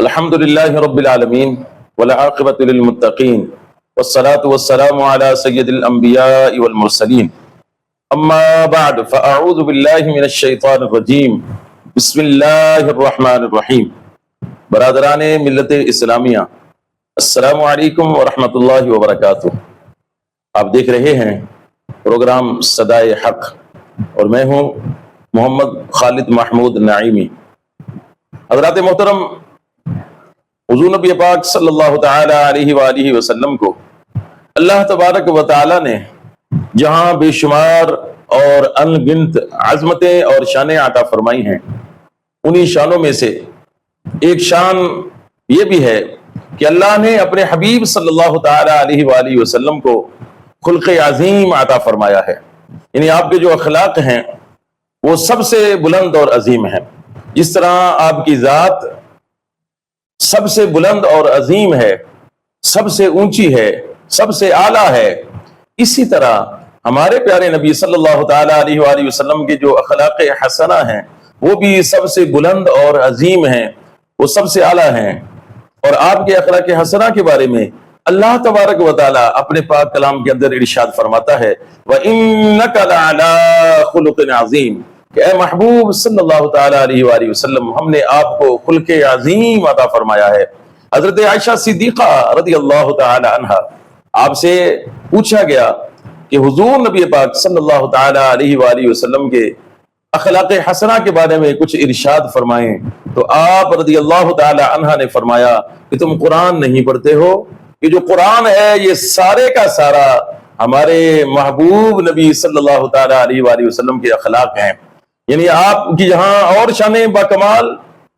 الحمد لله رب العالمين والعاقبة للمتقين والصلاة والسلام على سيد الأنبياء والمرسلين اما بعد فاعوذ باللہ من الشیطان الرجیم بسم اللہ الرحمن الرحیم۔ برادران ملت اسلامیہ، السلام علیکم ورحمۃ اللہ وبرکاتہ۔ آپ دیکھ رہے ہیں پروگرام صدائے حق اور میں ہوں محمد خالد محمود نعیمی۔ حضرات محترم، حضور نبی پاک صلی اللہ تعالی علیہ وآلہ وسلم کو اللہ تبارک و تعالی نے جہاں بے شمار اور ان گنت عظمتیں اور شانیں عطا فرمائی ہیں، انہی شانوں میں سے ایک شان یہ بھی ہے کہ اللہ نے اپنے حبیب صلی اللہ تعالی علیہ وآلہ وسلم کو خلق عظیم عطا فرمایا ہے۔ یعنی آپ کے جو اخلاق ہیں وہ سب سے بلند اور عظیم ہیں۔ جس طرح آپ کی ذات سب سے بلند اور عظیم ہے، سب سے اونچی ہے، سب سے اعلیٰ ہے، اسی طرح ہمارے پیارے نبی صلی اللہ تعالی علیہ وآلہ وسلم کے جو اخلاق حسنہ ہیں وہ بھی سب سے بلند اور عظیم ہیں، وہ سب سے اعلیٰ ہیں۔ اور آپ کے اخلاق حسنہ کے بارے میں اللہ تبارک و تعالی اپنے پاک کلام کے اندر ارشاد فرماتا ہے وَإِنَّكَ لَعَلَىٰ خُلُقٍ عَظِيمٍ، کہ اے محبوب صلی اللہ تعالی علیہ وآلہ وسلم، ہم نے آپ کو خلق عظیم عطا فرمایا ہے۔ حضرت عائشہ صدیقہ رضی اللہ تعالی عنہا، آپ سے پوچھا گیا کہ حضور نبی پاک صلی اللہ تعالی علیہ وآلہ وسلم کے اخلاق حسنہ کے بارے میں کچھ ارشاد فرمائیں، تو آپ رضی اللہ تعالی عنہ نے فرمایا کہ تم قرآن نہیں پڑھتے ہو؟ کہ جو قرآن ہے یہ سارے کا سارا ہمارے محبوب نبی صلی اللہ تعالی علیہ وآلہ وسلم کے اخلاق ہیں۔ یعنی آپ کی جہاں اور شانیں باکمال،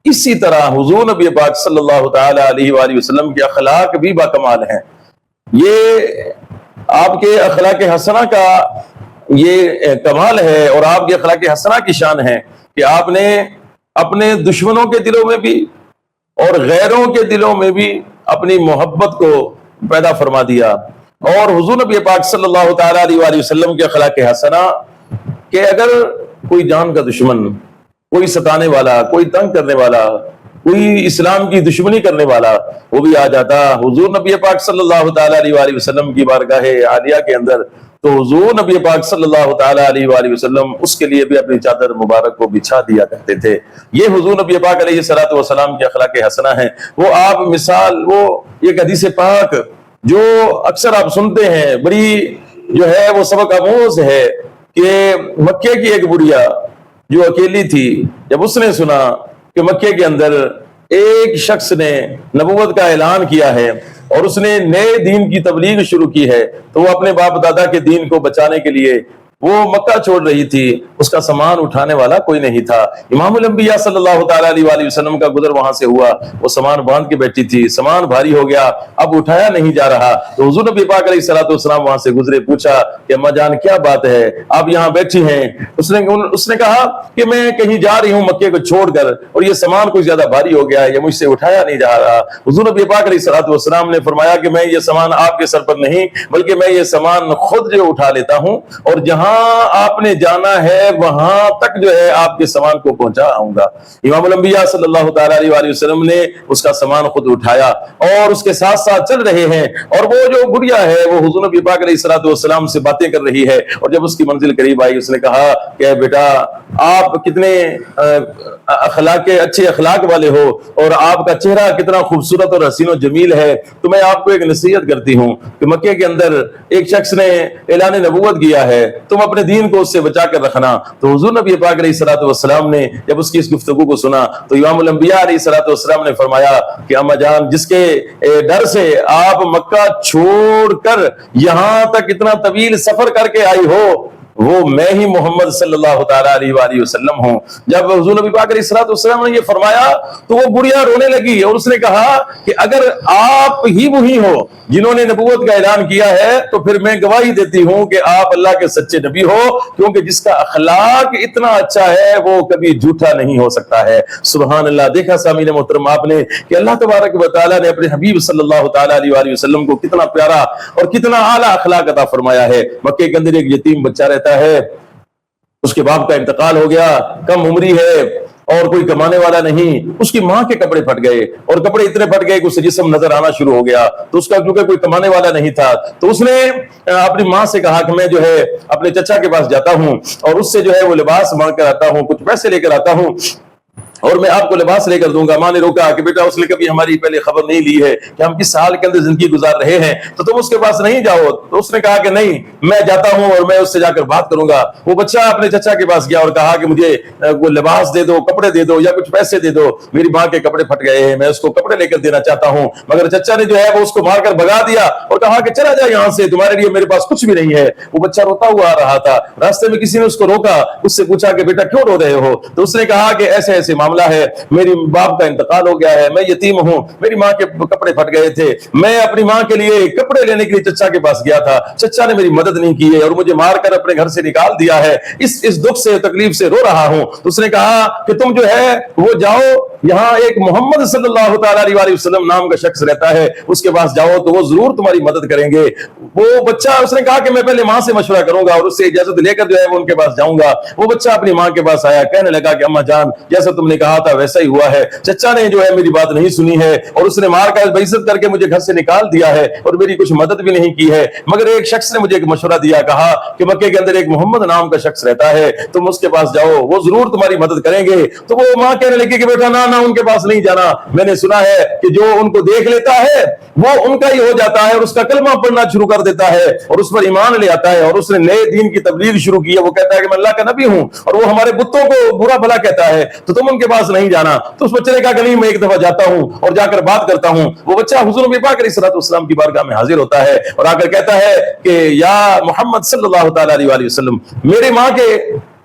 اسی طرح حضور نبی پاک صلی اللہ تعالی علیہ وآلہ وسلم کے اخلاق بھی باکمال ہیں۔ یہ آپ کے اخلاق حسنہ کا یہ کمال ہے اور آپ کے اخلاق حسنہ کی شان ہے کہ آپ نے اپنے دشمنوں کے دلوں میں بھی اور غیروں کے دلوں میں بھی اپنی محبت کو پیدا فرما دیا۔ اور حضور نبی پاک صلی اللہ تعالی علیہ وآلہ وسلم کے اخلاق حسنہ کہ اگر کوئی جان کا دشمن، کوئی ستانے والا، کوئی تنگ کرنے والا، کوئی اسلام کی دشمنی کرنے والا وہ بھی آ جاتا حضور نبی پاک صلی اللہ تعالی علیہ وآلہ وسلم کی بارگاہ عالیہ کے اندر، تو حضور نبی پاک صلی اللہ تعالی علیہ وآلہ وسلم اس کے لیے بھی اپنی چادر مبارک کو بچھا دیا کرتے تھے۔ یہ حضور نبی پاک علیہ السلام کے اخلاق حسنہ ہیں۔ وہ آپ مثال، وہ ایک حدیث پاک جو اکثر آپ سنتے ہیں، بڑی جو ہے وہ سبق آموز ہے کہ مکے کی ایک بڑھیا جو اکیلی تھی، جب اس نے سنا کہ مکے کے اندر ایک شخص نے نبوت کا اعلان کیا ہے اور اس نے نئے دین کی تبلیغ شروع کی ہے، تو وہ اپنے باپ دادا کے دین کو بچانے کے لیے وہ مکہ چھوڑ رہی تھی، اس کا سامان اٹھانے والا کوئی نہیں تھا۔ امام الانبیاء صلی اللہ تعالی علیہ وآلہ وسلم کا گزر وہاں سے ہوا، وہ سامان باندھ کے بیٹھی تھی، سامان بھاری ہو گیا، اب اٹھایا نہیں جا رہا، تو حضور نبی پاک علیہ السلام وہاں سے گزرے، پوچھا کہ اماں جان کیا بات ہے، آپ یہاں بیٹھی ہیں؟ اس نے کہا کہ میں کہیں جا رہی ہوں مکے کو چھوڑ کر اور یہ سامان کوئی زیادہ بھاری ہو گیا ہے، یہ مجھ سے اٹھایا نہیں جا رہا۔ حضور نبی پاک علیہ السلام نے فرمایا کہ میں یہ سامان آپ کے سر پر نہیں بلکہ میں یہ سامان خود جو اٹھا لیتا ہوں، اور جہاں آپ نے جانا ہے وہاں تک جو ہے آپ کے سامان کو پہنچا آؤں گا۔ امام الانبیاء صلی اللہ تعالی علیہ وآلہ وسلم نے اس کا سامان خود اٹھایا اور اس کے ساتھ ساتھ چل رہے ہیں، اور وہ جو بڑھیا ہے وہ حضور نبی پاک علیہ السلام سے باتیں کر رہی ہے، اور جب اس کی منزل قریب آئی اس نے کہا کہ بیٹا آپ کتنے اچھے اخلاق والے ہو اور آپ کا چہرہ کتنا خوبصورت اور حسین و جمیل ہے، تو میں آپ کو ایک نصیحت کرتی ہوں کہ مکے کے اندر ایک شخص نے اعلان نبوت کیا ہے، تم اپنے دین کو اس سے بچا کر رکھنا۔ تو حضور نبی پاک علیہ السلام نے جب اس کی اس گفتگو کو سنا تو امام الانبیاء علیہ السلام نے فرمایا کہ اماں جان جس کے ڈر سے آپ مکہ چھوڑ کر یہاں تک اتنا طویل سفر کر کے آئی ہو، وہ میں ہی محمد صلی اللہ تعالی علیہ وآلہ وسلم ہوں۔ جب حضور نبی پاک علیہ السلام نے یہ فرمایا تو وہ بڑھیا رونے لگی اور اس نے کہا کہ اگر آپ ہی وہی ہو جنہوں نے نبوت کا اعلان کیا ہے تو پھر میں گواہی دیتی ہوں کہ آپ اللہ کے سچے نبی ہو، کیونکہ جس کا اخلاق اتنا اچھا ہے وہ کبھی جھوٹا نہیں ہو سکتا ہے۔ سبحان اللہ۔ دیکھا سامعین محترم آپ نے کہ اللہ تبارک و تعالیٰ نے اپنے حبیب صلی اللہ تعالی علیہ وآلہ وسلم کو کتنا پیارا اور کتنا اعلیٰ اخلاق عطا فرمایا ہے۔ مکے کے اندر ایک یتیم بچہ رہتا ہے، اس کے باپ کا انتقال ہو گیا، کم عمری ہے، اور کوئی کمانے والا نہیں. اس کی ماں کے کپڑے پھٹ گئے اور کپڑے اتنے پھٹ گئے کہ اسے جسم نظر آنا شروع ہو گیا. تو اس کا کیونکہ کوئی کمانے والا نہیں تھا تو اس نے اپنی ماں سے کہا کہ میں جو ہے اپنے چچا کے پاس جاتا ہوں اور اس سے جو ہے وہ لباس مانگ کر آتا ہوں, کچھ پیسے لے کر آتا ہوں اور میں آپ کو لباس لے کر دوں گا. ماں نے روکا کہ بیٹا اس نے کبھی ہماری پہلے خبر نہیں لی ہے کہ ہم کس حال کے اندر زندگی گزار رہے ہیں, تو تم اس کے پاس نہیں جاؤ. تو اس نے کہا کہ نہیں, میں جاتا ہوں اور میں اس سے جا کر بات کروں گا. وہ بچہ اپنے چچا کے پاس گیا اور کہا کہ مجھے وہ لباس دے دو, کپڑے دے دو یا کچھ پیسے دے دو, میری ماں کے کپڑے پھٹ گئے ہیں, میں اس کو کپڑے لے کر دینا چاہتا ہوں. مگر چچا نے جو ہے وہ اس کو مار کر بھگا دیا اور کہا کہ چلا جا یہاں سے, تمہارے لیے میرے پاس کچھ بھی نہیں ہے. وہ بچہ روتا ہوا آ رہا تھا. راستے میں کسی نے اس کو روکا, اس سے پوچھا کہ بیٹا کیوں رو رہے ہو؟ تو اس نے کہا کہ ایسے ایسے معاملہ ہے, میری باپ کا انتقال ہو گیا ہے, میں یتیم ہوں, میری ماں کے کپڑے پھٹ گئے تھے, میں اپنی ماں کے لیے کپڑے لینے کے لیے چچا کے پاس گیا تھا, چچا نے میری مدد نہیں کی ہے اور مجھے مار کر اپنے گھر سے نکال دیا ہے, اس دکھ سے تکلیف سے رو رہا ہوں. تو اس نے کہا کہ تم جو ہے وہ جاؤ, یہاں ایک محمد صلی اللہ تعالی علیہ وسلم نام کا شخص رہتا ہے, اس کے پاس جاؤ تو وہ ضرور تمہاری مدد کریں گے. وہ بچہ, اس نے کہا کہ میں پہلے ماں سے مشورہ کروں گا اور اس سے اجازت لے کر جو ہے وہ ان کے پاس جاؤں گا. وہ بچہ اپنی ماں کے پاس آیا, کہنے لگا کہ اماں جان جیسا تم نے کہا تھا ویسا ہی ہوا ہے, چچا نے جو ہے میری بات نہیں سنی ہے اور اس نے مار کر بے عزت کر کے مجھے گھر سے نکال دیا ہے اور میری کچھ مدد بھی نہیں کی ہے. مگر ایک شخص نے مجھے ایک مشورہ دیا, کہا کہ مکے کے اندر ایک محمد نام کا شخص رہتا ہے, تم اس کے پاس جاؤ, وہ ضرور تمہاری مدد کریں گے. تو وہ ماں کہنے لگی کہ بیٹا نہ ان کے پاس نہیں جانا, میں نے سنا ہے کہ جو ان کو دیکھ لیتا ہے وہ ان کا ہی ہو جاتا ہے اور اس کا کلمہ پڑھنا شروع کر دیتا ہے اور اس پر ایمان لے آتا ہے اور اس نے نئے دین کی تبلیغ شروع کی ہے. وہ کہتا ہے کہ میں اللہ کا نبی ہوں اور وہ ہمارے بتوں کو برا بھلا کہتا ہے, تو تم ان کے پاس نہیں جانا. تو اس بچے نے کہا کہ نہیں, میں ایک دفعہ جاتا ہوں اور جا کر بات کرتا ہوں. وہ بچہ حضور نبی پاک علیہ الصلوۃ والسلام کی بارگاہ میں حاضر ہوتا ہے اور آ کر کہتا ہے کہ یا محمد صلی اللہ تعالی علیہ وسلم, میری ماں کے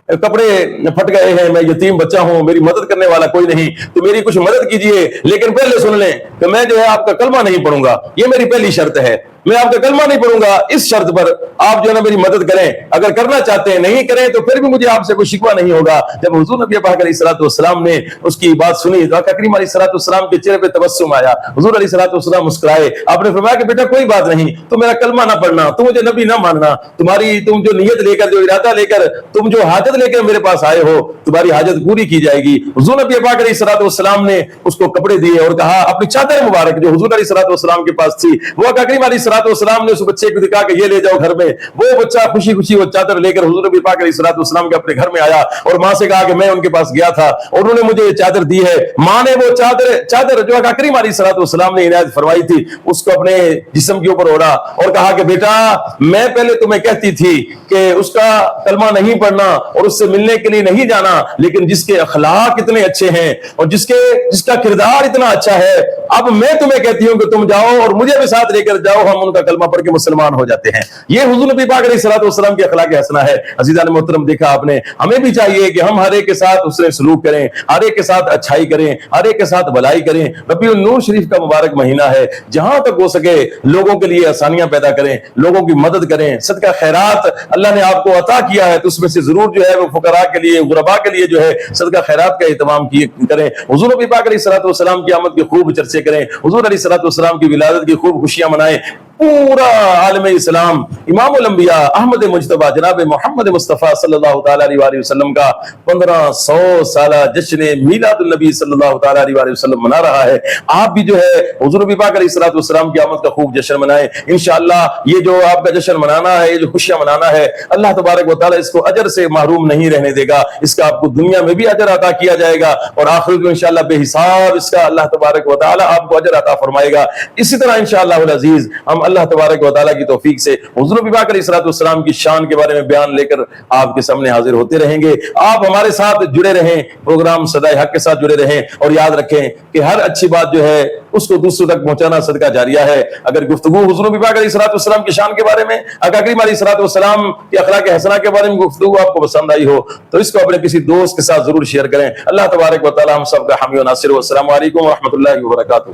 کپڑے پھٹ گئے ہیں, میں یتیم بچہ ہوں, میری مدد کرنے والا کوئی نہیں, تو میری کچھ مدد کیجئے, لیکن پہلے سن لیں کہ میں جو ہے آپ کا کلمہ نہیں پڑھوں گا, یہ میری پہلی شرط ہے, میں آپ کا کلمہ نہیں پڑھوں گا. اس شرط پر آپ جو ہے نا میری مدد کریں, اگر کرنا چاہتے ہیں نہیں کریں تو پھر بھی مجھے آپ سے کوئی شکوہ نہیں ہوگا. جب حضور نبی پاک علیہ الصلوۃ والسلام نے اس کی بات سنی تو آقا کریم علیہ الصلوۃ والسلام کے چہرے پہ تبسم آیا, حضور علیہ الصلوۃ والسلام مسکرائے, آپ نے فرمایا کہ بیٹا کوئی بات نہیں, تو میرا کلمہ نہ پڑھنا, تو مجھے نبی نہ ماننا, تم جو نیت لے کر, جو ارادہ لے کر, تم جو حاجت لے کر میرے پاس آئے ہو, تمہاری حاجت پوری کی جائے گی. حضور نبی پاک علیہ الصلوۃ والسلام نے اس کو کپڑے دیے اور کہا اپنی چادر مبارک جو حضور علیہ الصلوۃ والسلام کے پاس تھی, وہ آقا کریم علیہ الصلوۃ والسلام نے اس بچے کو دکھا کہ یہ لے جاؤ گھر میں. وہ بچہ خوشی خوشی وہ چادر لے کر حضور نبی پاک علیہ الصلوۃ والسلام کے اپنے گھر میں آیا اور ماں سے کہا کہ میں ان کے پاس گیا تھا اور انہوں نے مجھے یہ چادر دی ہے. ماں نے وہ چادر جو آقا کریم علیہ الصلوۃ والسلام نے عنایت فرمائی تھی اس کو اپنے جسم کے اوپر اوڑھا اور کہا کہ بیٹا میں پہلے تمہیں کہتی تھی کہ اس کا کلمہ نہیں پڑھنا اور اس سے ملنے کے لیے نہیں جانا, لیکن جس کے اخلاق اتنے اچھے ہیں اور جس کا کردار اتنا اچھا ہے, اب میں تمہیں کہتی ہوں کہ تم جاؤ اور مجھے بھی ساتھ لے کر جاؤ, ہم ان کا کلمہ پڑھ کے مسلمان ہو جاتے ہیں. یہ حضور نبی پاک علیہ الصلوۃ والسلام کے اخلاق حسنہ ہے. عزیزان محترم, دیکھا آپ نے, ہمیں بھی چاہیے کہ ہم ہر ایک کے ساتھ حسن سلوک کریں, ہر ایک کے ساتھ اچھائی کریں, ہر ایک کے ساتھ بھلائی کریں. ربیع النور شریف کا مبارک مہینہ ہے, جہاں تک ہو سکے لوگوں کے لیے آسانیاں پیدا کریں, لوگوں کی مدد کریں. صدقہ خیرات اللہ نے آپ کو عطا کیا ہے تو اس میں سے ضرور جو ہے وہ فقراء کے لیے, غرباء کے لیے جو ہے صدقہ خیرات کا اہتمام کریں. حضور نبی پاک علیہ الصلوۃ والسلام کی آمد کے خوب چرچے کریں, حضور علیہ الصلوۃ والسلام کی ولادت کی خوب خوشیاں منائیں. پورا عالم اسلام امام الانبیاء احمد مجتبی جناب محمد مصطفیٰ صلی اللہ تعالی علیہ وسلم کا 1500 سالہ جشن میلاد النبی صلی اللہ تعالی علیہ وسلم منا رہا ہے. آپ بھی جو ہے حضور نبی پاک علیہ الصلوۃ والسلام کی آمد کا خوب جشن منائیں. انشاءاللہ یہ جو آپ کا جشن منانا ہے, یہ جو خوشیاں منانا ہے, اللہ تبارک و تعالی اس کو اجر سے محروم نہیں رہنے دے گا. اس کا آپ کو دنیا میں بھی اجر عطا کیا جائے گا اور آخرت میں انشاءاللہ بے حساب اس کا اللہ تبارک و تعالی آپ کو اجر عطا فرمائے گا. اسی طرح انشاءاللہ العزیز ہم اللہ تبارک و تعالی کی توفیق سے حضور نبی پاک علیہ الصلوۃ والسلام کی شان کے بارے میں بیان لے کر آپ کے سامنے حاضر ہوتے رہیں گے. آپ ہمارے ساتھ جڑے رہیں, پروگرام صدائے حق کے ساتھ جڑے رہیں اور یاد رکھیں کہ ہر اچھی بات جو ہے اس کو دوسروں تک پہنچانا صدقہ جاریہ ہے. اگر گفتگو حضور نبی پاک علیہ الصلوۃ والسلام کی شان کے بارے میں, آقا کریم علیہ الصلوۃ والسلام کے اخلاق حسنہ کے بارے میں گفتگو آپ کو پسند آئی ہو تو اس کو اپنے کسی دوست کے ساتھ ضرور شیئر کریں. اللہ تبارک و تعالی ہم سب کا حامی و ناصر. والسلام علیکم ورحمۃ اللہ وبرکاتہ.